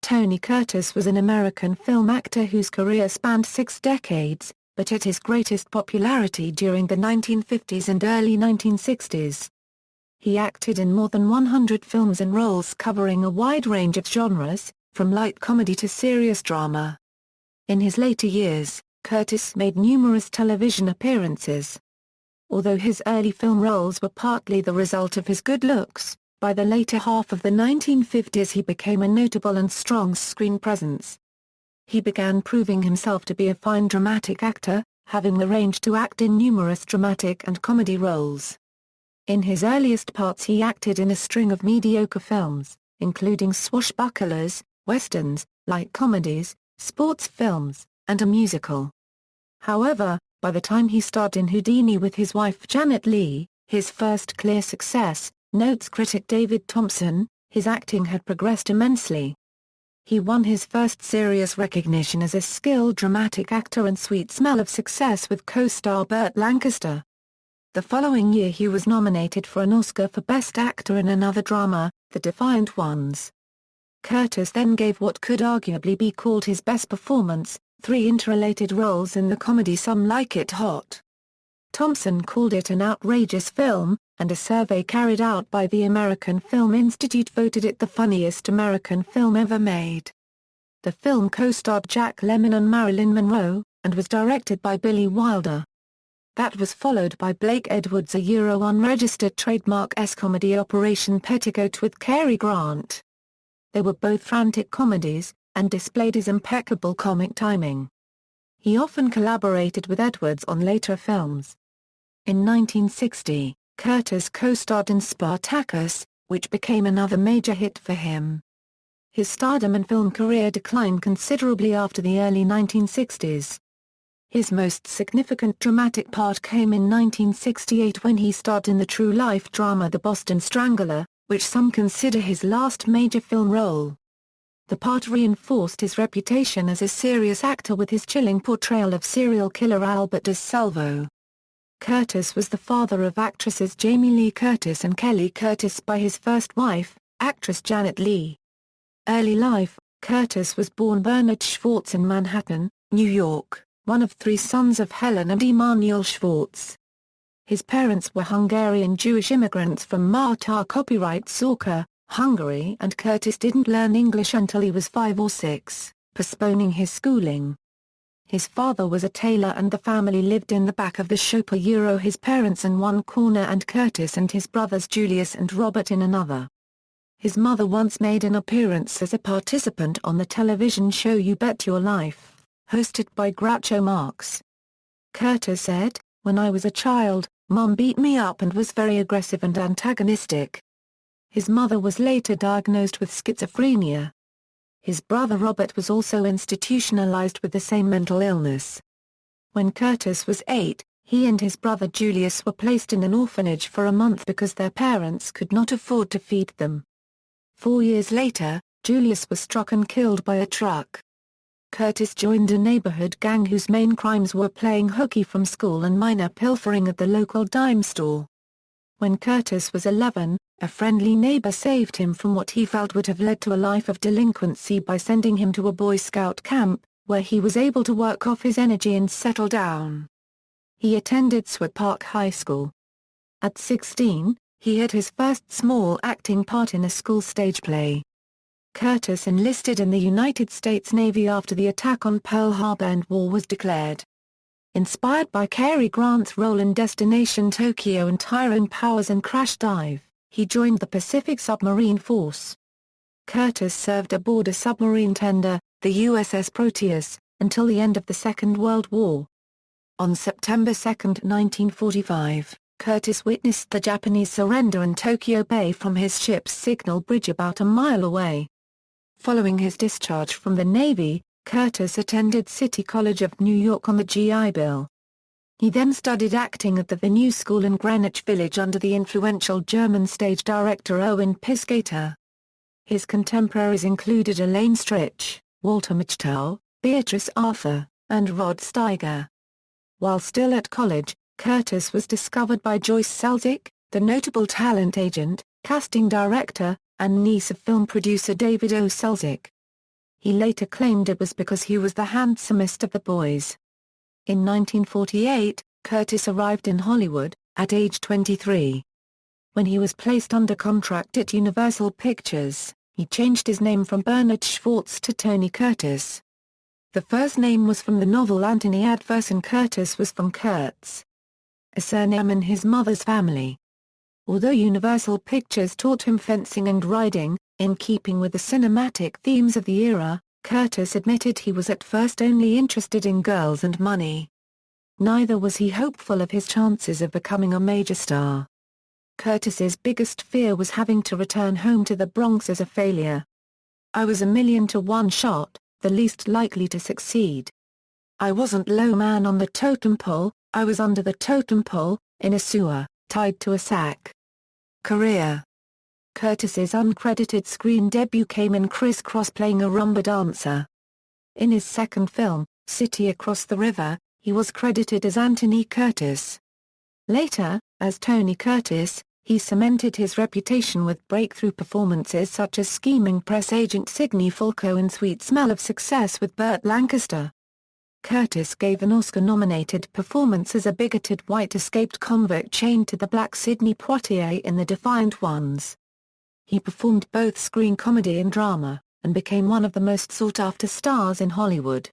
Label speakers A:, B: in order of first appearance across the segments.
A: Tony Curtis was an American film actor whose career spanned 6 decades, but at his greatest popularity during the 1950s and early 1960s. He acted in more than 100 films in roles covering a wide range of genres, from light comedy to serious drama. In his later years, Curtis made numerous television appearances. Although his early film roles were partly the result of his good looks, by the later half of the 1950s he became a notable and strong screen presence. He began proving himself to be a fine dramatic actor, having the range to act in numerous dramatic and comedy roles. In his earliest parts he acted in a string of mediocre films, including swashbucklers, westerns, light comedies, sports films, and a musical. However, by the time he starred in Houdini with his wife Janet Leigh, his first clear success, notes critic David Thomson, his acting had progressed immensely. He won his first serious recognition as a skilled dramatic actor and sweet smell of success with co-star Burt Lancaster. The following year he was nominated for an Oscar for Best Actor in another drama, The Defiant Ones. Curtis then gave what could arguably be called his best performance, 3 interrelated roles in the comedy Some Like It Hot. Thomson called it an outrageous film, and a survey carried out by the American Film Institute voted it the funniest American film ever made. The film co-starred Jack Lemmon and Marilyn Monroe, and was directed by Billy Wilder. That was followed by Blake Edwards' unregistered trademark S-comedy Operation Petticoat with Cary Grant. They were both frantic comedies, and displayed his impeccable comic timing. He often collaborated with Edwards on later films. In 1960, Curtis co-starred in Spartacus, which became another major hit for him. His stardom and film career declined considerably after the early 1960s. His most significant dramatic part came in 1968 when he starred in the true-life drama The Boston Strangler, which some consider his last major film role. The part reinforced his reputation as a serious actor with his chilling portrayal of serial killer Albert DeSalvo. Curtis was the father of actresses Jamie Lee Curtis and Kelly Curtis by his first wife, actress Janet Leigh. Early life: Curtis was born Bernard Schwartz in Manhattan, New York, one of 3 sons of Helen and Emanuel Schwartz. His parents were Hungarian Jewish immigrants from Martar copyright Sorka, Hungary, and Curtis didn't learn English until he was 5 or 6, postponing his schooling. His father was a tailor and the family lived in the back of the shop. His parents in one corner and Curtis and his brothers Julius and Robert in another. His mother once made an appearance as a participant on the television show You Bet Your Life, hosted by Groucho Marx. Curtis said, "When I was a child, Mom beat me up and was very aggressive and antagonistic." His mother was later diagnosed with schizophrenia. His brother Robert was also institutionalized with the same mental illness. When Curtis was 8, he and his brother Julius were placed in an orphanage for a month because their parents could not afford to feed them. 4 years later, Julius was struck and killed by a truck. Curtis joined a neighborhood gang whose main crimes were playing hooky from school and minor pilfering at the local dime store. When Curtis was 11, a friendly neighbor saved him from what he felt would have led to a life of delinquency by sending him to a Boy Scout camp, where he was able to work off his energy and settle down. He attended Seward Park High School. At 16, he had his first small acting part in a school stage play. Curtis enlisted in the United States Navy after the attack on Pearl Harbor and war was declared. Inspired by Cary Grant's role in Destination Tokyo and Tyrone Power's in Crash Dive, he joined the Pacific Submarine Force. Curtis served aboard a submarine tender, the USS Proteus, until the end of the Second World War. On September 2, 1945, Curtis witnessed the Japanese surrender in Tokyo Bay from his ship's signal bridge about a mile away. Following his discharge from the Navy, Curtis attended City College of New York on the GI Bill. He then studied acting at the Venue School in Greenwich Village under the influential German stage director Owen Piscator. His contemporaries included Elaine Stritch, Walter Matthau, Beatrice Arthur, and Rod Steiger. While still at college, Curtis was discovered by Joyce Selznick, the notable talent agent, casting director, and niece of film producer David O. Selznick. He later claimed it was because he was the handsomest of the boys. In 1948, Curtis arrived in Hollywood, at age 23. When he was placed under contract at Universal Pictures, he changed his name from Bernard Schwartz to Tony Curtis. The first name was from the novel Anthony Adverse and Curtis was from Kurtz, a surname in his mother's family. Although Universal Pictures taught him fencing and riding, in keeping with the cinematic themes of the era, Curtis admitted he was at first only interested in girls and money. Neither was he hopeful of his chances of becoming a major star. Curtis's biggest fear was having to return home to the Bronx as a failure. "I was a 1,000,000 to 1 shot, the least likely to succeed. I wasn't low man on the totem pole, I was under the totem pole, in a sewer, tied to a sack." Career. Curtis's uncredited screen debut came in Criss Cross playing a rumba dancer. In his second film, City Across the River, he was credited as Anthony Curtis. Later, as Tony Curtis, he cemented his reputation with breakthrough performances such as scheming press agent Sidney Falco in Sweet Smell of Success with Burt Lancaster. Curtis gave an Oscar-nominated performance as a bigoted white escaped convict chained to the black Sidney Poitier in The Defiant Ones. He performed both screen comedy and drama, and became one of the most sought-after stars in Hollywood.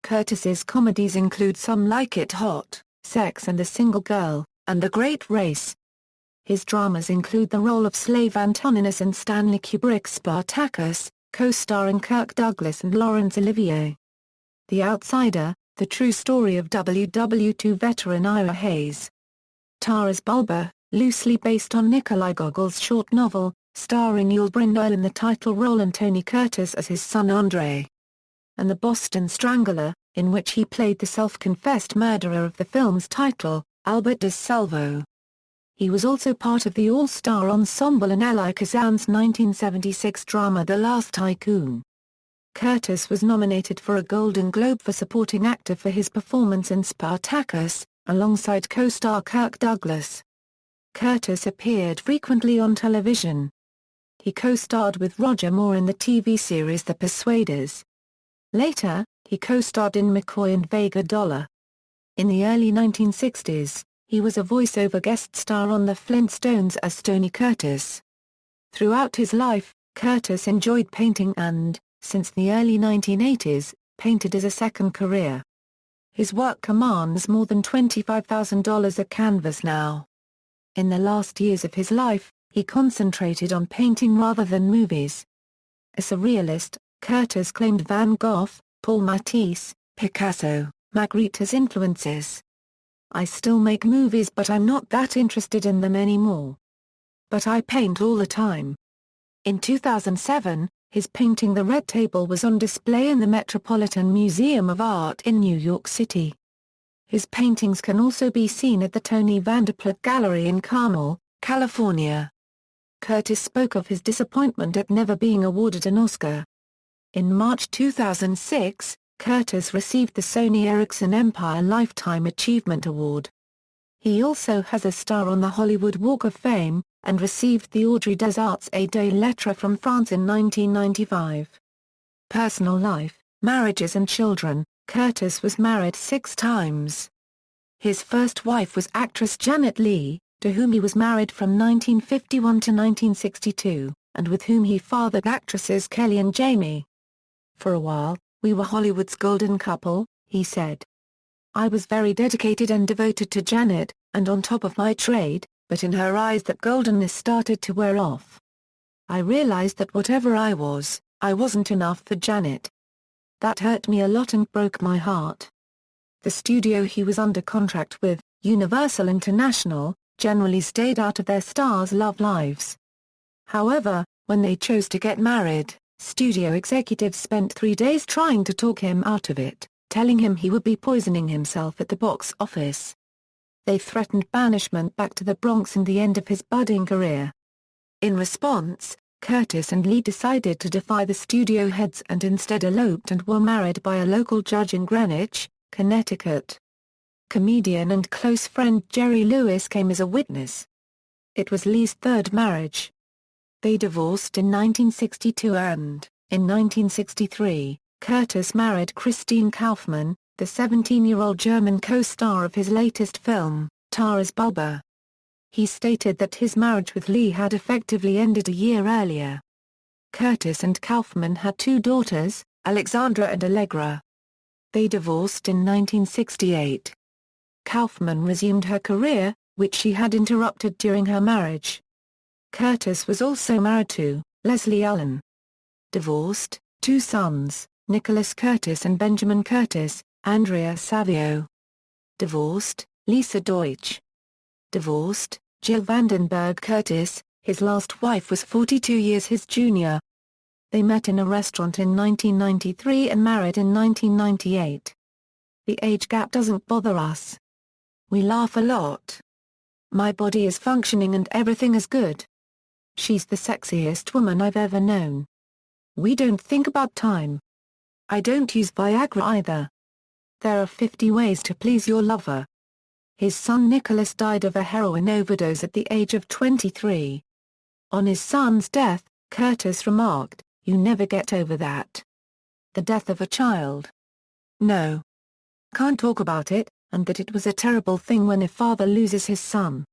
A: Curtis's comedies include Some Like It Hot, Sex and a Single Girl, and The Great Race. His dramas include the role of slave Antoninus in Stanley Kubrick's Spartacus, co-starring Kirk Douglas and Laurence Olivier. The Outsider, the true story of WW2 veteran Ira Hayes. Taras Bulba, loosely based on Nikolai Gogol's short novel, starring Yul Brynner in the title role and Tony Curtis as his son Andre. And The Boston Strangler, in which he played the self-confessed murderer of the film's title, Albert DeSalvo. He was also part of the all-star ensemble in Elie Kazan's 1976 drama The Last Tycoon. Curtis was nominated for a Golden Globe for supporting actor for his performance in Spartacus, alongside co-star Kirk Douglas. Curtis appeared frequently on television. He co-starred with Roger Moore in the TV series The Persuaders. Later, he co-starred in McCoy and Vega Dollar. In the early 1960s, he was a voice-over guest star on The Flintstones as Tony Curtis. Throughout his life, Curtis enjoyed painting and, since the early 1980s, painted as a second career. His work commands more than $25,000 a canvas now. In the last years of his life, he concentrated on painting rather than movies. A surrealist, Curtis claimed Van Gogh, Paul Matisse, Picasso, Magritte as influences. "I still make movies but I'm not that interested in them anymore. But I paint all the time." In 2007, his painting The Red Table was on display in the Metropolitan Museum of Art in New York City. His paintings can also be seen at the Tony Vanderplat Gallery in Carmel, California. Curtis spoke of his disappointment at never being awarded an Oscar. In March 2006, Curtis received the Sony Ericsson Empire Lifetime Achievement Award. He also has a star on the Hollywood Walk of Fame, and received the Ordre des Arts et des Lettres from France in 1995. Personal life, marriages and children. Curtis was married 6 times. His first wife was actress Janet Leigh, to whom he was married from 1951 to 1962, and with whom he fathered actresses Kelly and Jamie. "For a while, we were Hollywood's golden couple," he said. "I was very dedicated and devoted to Janet, and on top of my trade, but in her eyes that goldenness started to wear off. I realized that whatever I was, I wasn't enough for Janet. That hurt me a lot and broke my heart." The studio he was under contract with, Universal International, generally stayed out of their stars' love lives. However, when they chose to get married, studio executives spent 3 days trying to talk him out of it, telling him he would be poisoning himself at the box office. They threatened banishment back to the Bronx and the end of his budding career. In response, Curtis and Leigh decided to defy the studio heads and instead eloped and were married by a local judge in Greenwich, Connecticut. Comedian and close friend Jerry Lewis came as a witness. It was Leigh's third marriage. They divorced in 1962 and, In 1963, Curtis married Christine Kaufmann, the 17-year-old German co-star of his latest film, Taras Bulba. He stated that his marriage with Leigh had effectively ended a year earlier. Curtis and Kaufmann had two daughters, Alexandra and Allegra. They divorced in 1968. Kaufmann resumed her career, which she had interrupted during her marriage. Curtis was also married to Leslie Allen. Divorced, 2 sons, Nicholas Curtis and Benjamin Curtis, Andrea Savio. Divorced, Lisa Deutsch. Divorced, Jill Vandenberg Curtis, his last wife was 42 years his junior. They met in a restaurant in 1993 and married in 1998. The age gap doesn't bother us. We laugh a lot. My body is functioning and everything is good. She's the sexiest woman I've ever known. We don't think about time. I don't use Viagra either. There are 50 ways to please your lover. His son Nicholas died of a heroin overdose at the age of 23. On his son's death, Curtis remarked, "You never get over that. The death of a child. No. Can't talk about it, and that it was a terrible thing when a father loses his son."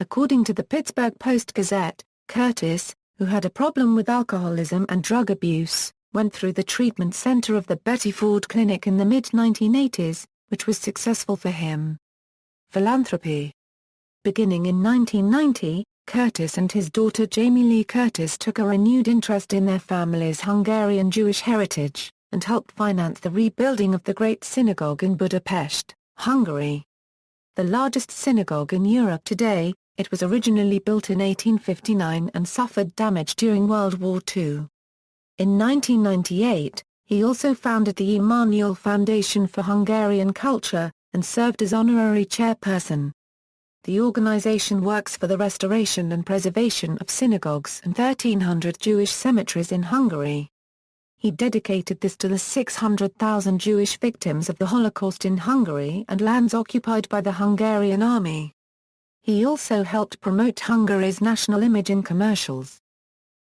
A: According to the Pittsburgh Post-Gazette, Curtis, who had a problem with alcoholism and drug abuse, went through the treatment center of the Betty Ford Clinic in the mid-1980s, which was successful for him. Philanthropy. Beginning in 1990, Curtis and his daughter Jamie Lee Curtis took a renewed interest in their family's Hungarian Jewish heritage, and helped finance the rebuilding of the Great Synagogue in Budapest, Hungary. The largest synagogue in Europe today, it was originally built in 1859 and suffered damage during World War II. In 1998, he also founded the Emanuel Foundation for Hungarian Culture, and served as honorary chairperson. The organization works for the restoration and preservation of synagogues and 1,300 Jewish cemeteries in Hungary. He dedicated this to the 600,000 Jewish victims of the Holocaust in Hungary and lands occupied by the Hungarian army. He also helped promote Hungary's national image in commercials.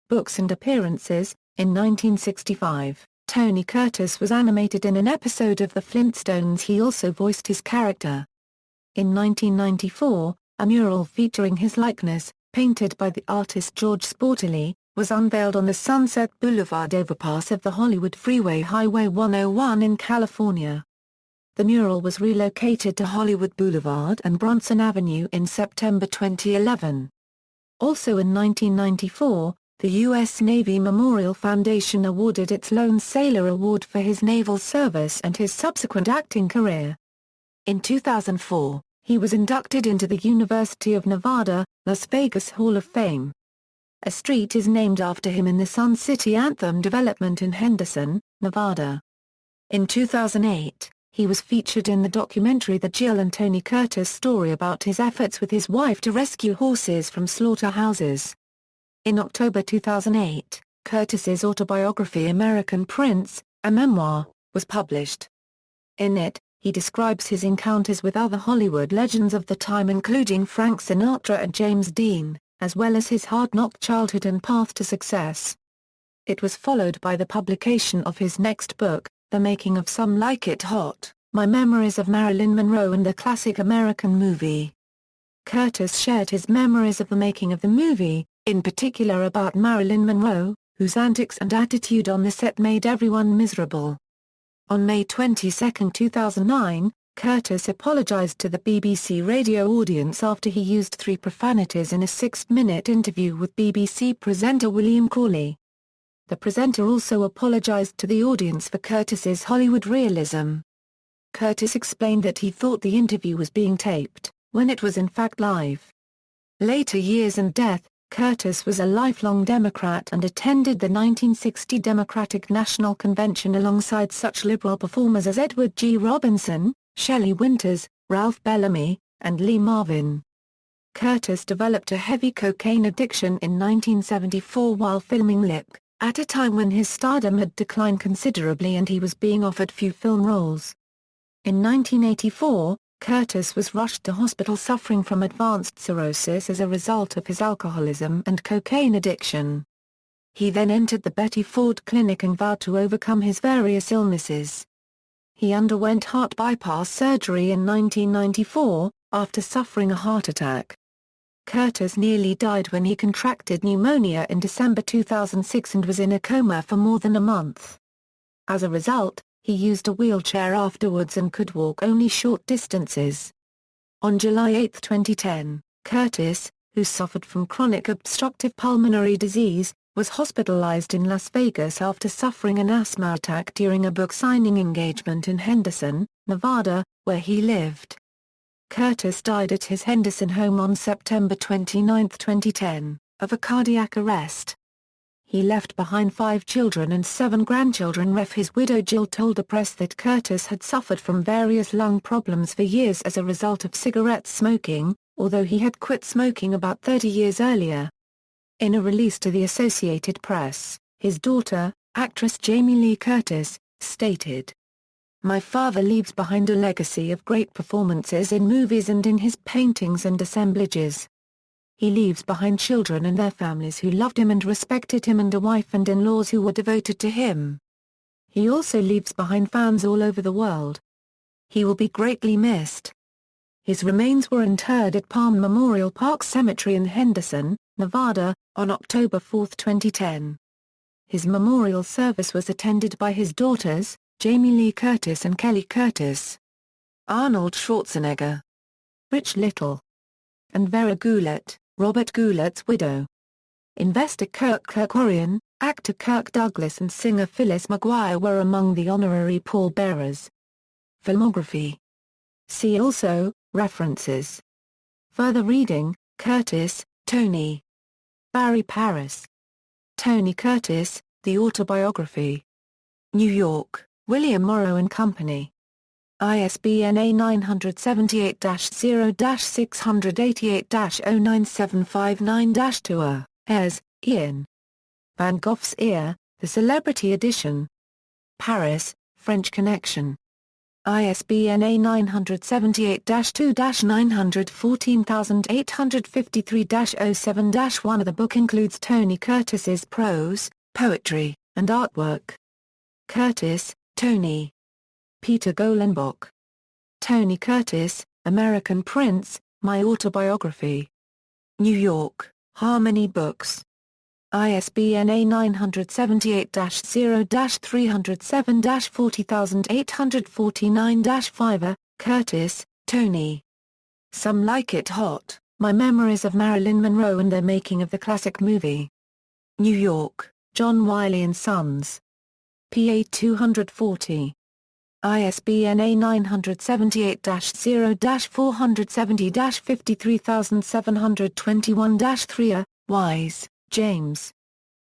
A: Books and appearances. In 1965, Tony Curtis was animated in an episode of The Flintstones. He also voiced his character. In 1994, a mural featuring his likeness, painted by the artist George Sportelli, was unveiled on the Sunset Boulevard overpass of the Hollywood Freeway Highway 101 in California. The mural was relocated to Hollywood Boulevard and Bronson Avenue in September 2011. Also in 1994, the U.S. Navy Memorial Foundation awarded its Lone Sailor Award for his naval service and his subsequent acting career. In 2004, he was inducted into the University of Nevada, Las Vegas Hall of Fame. A street is named after him in the Sun City Anthem development in Henderson, Nevada. In 2008, he was featured in the documentary The Jill and Tony Curtis Story about his efforts with his wife to rescue horses from slaughterhouses. In October 2008, Curtis's autobiography American Prince, a memoir, was published. In it, he describes his encounters with other Hollywood legends of the time including Frank Sinatra and James Dean, as well as his hard-knock childhood and path to success. It was followed by the publication of his next book, The Making of Some Like It Hot, My Memories of Marilyn Monroe and the Classic American Movie. Curtis shared his memories of the making of the movie, in particular about Marilyn Monroe, whose antics and attitude on the set made everyone miserable. On May 22, 2009, Curtis apologized to the BBC radio audience after he used 3 profanities in a 6-minute interview with BBC presenter William Cawley. The presenter also apologized to the audience for Curtis's Hollywood realism. Curtis explained that he thought the interview was being taped, when it was in fact live. Later years and death. Curtis was a lifelong Democrat and attended the 1960 Democratic National Convention alongside such liberal performers as Edward G. Robinson, Shelley Winters, Ralph Bellamy, and Lee Marvin. Curtis developed a heavy cocaine addiction in 1974 while filming Lip, at a time when his stardom had declined considerably and he was being offered few film roles. In 1984, Curtis was rushed to hospital suffering from advanced cirrhosis as a result of his alcoholism and cocaine addiction. He then entered the Betty Ford Clinic and vowed to overcome his various illnesses. He underwent heart bypass surgery in 1994, after suffering a heart attack. Curtis nearly died when he contracted pneumonia in December 2006 and was in a coma for more than a month. As a result, he used a wheelchair afterwards and could walk only short distances. On July 8, 2010, Curtis, who suffered from chronic obstructive pulmonary disease, was hospitalized in Las Vegas after suffering an asthma attack during a book signing engagement in Henderson, Nevada, where he lived. Curtis died at his Henderson home on September 29, 2010, of a cardiac arrest. He left behind 5 children and 7 grandchildren. His widow Jill told the press that Curtis had suffered from various lung problems for years as a result of cigarette smoking, although he had quit smoking about 30 years earlier. In a release to the Associated Press, his daughter, actress Jamie Lee Curtis, stated, "My father leaves behind a legacy of great performances in movies and in his paintings and assemblages. He leaves behind children and their families who loved him and respected him, and a wife and in-laws who were devoted to him. He also leaves behind fans all over the world. He will be greatly missed." His remains were interred at Palm Memorial Park Cemetery in Henderson, Nevada, on October 4, 2010. His memorial service was attended by his daughters, Jamie Lee Curtis and Kelly Curtis, Arnold Schwarzenegger, Rich Little, and Vera Goulet, Robert Goulet's widow. Investor Kirk Kerkorian, actor Kirk Douglas and singer Phyllis McGuire were among the honorary pallbearers. Filmography. See also, references. Further reading, Curtis, Tony. Barry Paris. Tony Curtis, The Autobiography. New York, William Morrow and Company. ISBN A978-0-688-09759-2. Ayres, Ian. Van Gogh's Ear, The Celebrity Edition. Paris, French Connection. ISBN A978-2-914853-07-1. The book includes Tony Curtis's prose, poetry, and artwork. Curtis, Tony. Peter Golenbock. Tony Curtis, American Prince, My Autobiography. New York, Harmony Books. ISBN A978-0-307-40849-5. Curtis, Tony. Some Like It Hot, My Memories of Marilyn Monroe and the Making of the Classic Movie. New York, John Wiley & Sons. PA 240. ISBN A978-0-470-53721-3. Wise, James.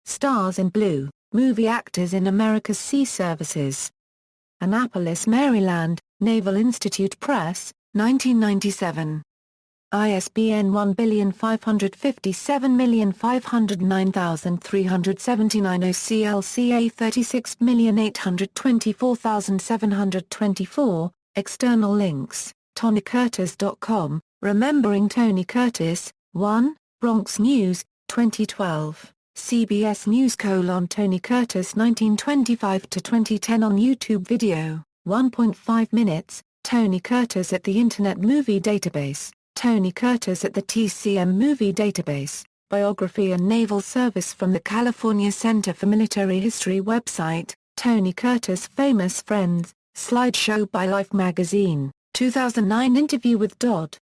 A: Stars in Blue, Movie Actors in America's Sea Services. Annapolis, Maryland, Naval Institute Press, 1997. ISBN 1557509379. OCLCA 36824724. External links, TonyCurtis.com, Remembering Tony Curtis, 1, Bronx News, 2012. CBS News: Tony Curtis 1925-2010 on YouTube video, 1.5 minutes, Tony Curtis at the Internet Movie Database, Tony Curtis at the TCM Movie Database, Biography and Naval Service from the California Center for Military History website, Tony Curtis Famous Friends, slideshow by Life magazine, 2009 interview with Dodd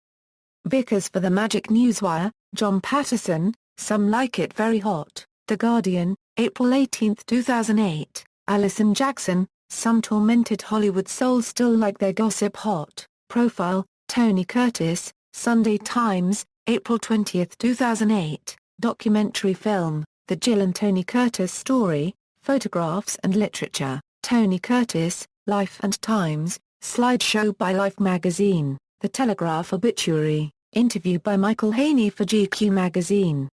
A: Vickers for the Magic Newswire, John Patterson, Some Like It Very Hot, The Guardian, April 18, 2008, Allison Jackson, Some Tormented Hollywood Souls Still Like Their Gossip Hot, Profile, Tony Curtis, Sunday Times, April 20, 2008, documentary film, The Jill and Tony Curtis Story, Photographs and Literature, Tony Curtis, Life and Times, slideshow by Life magazine, The Telegraph obituary, interview by Michael Haney for GQ magazine.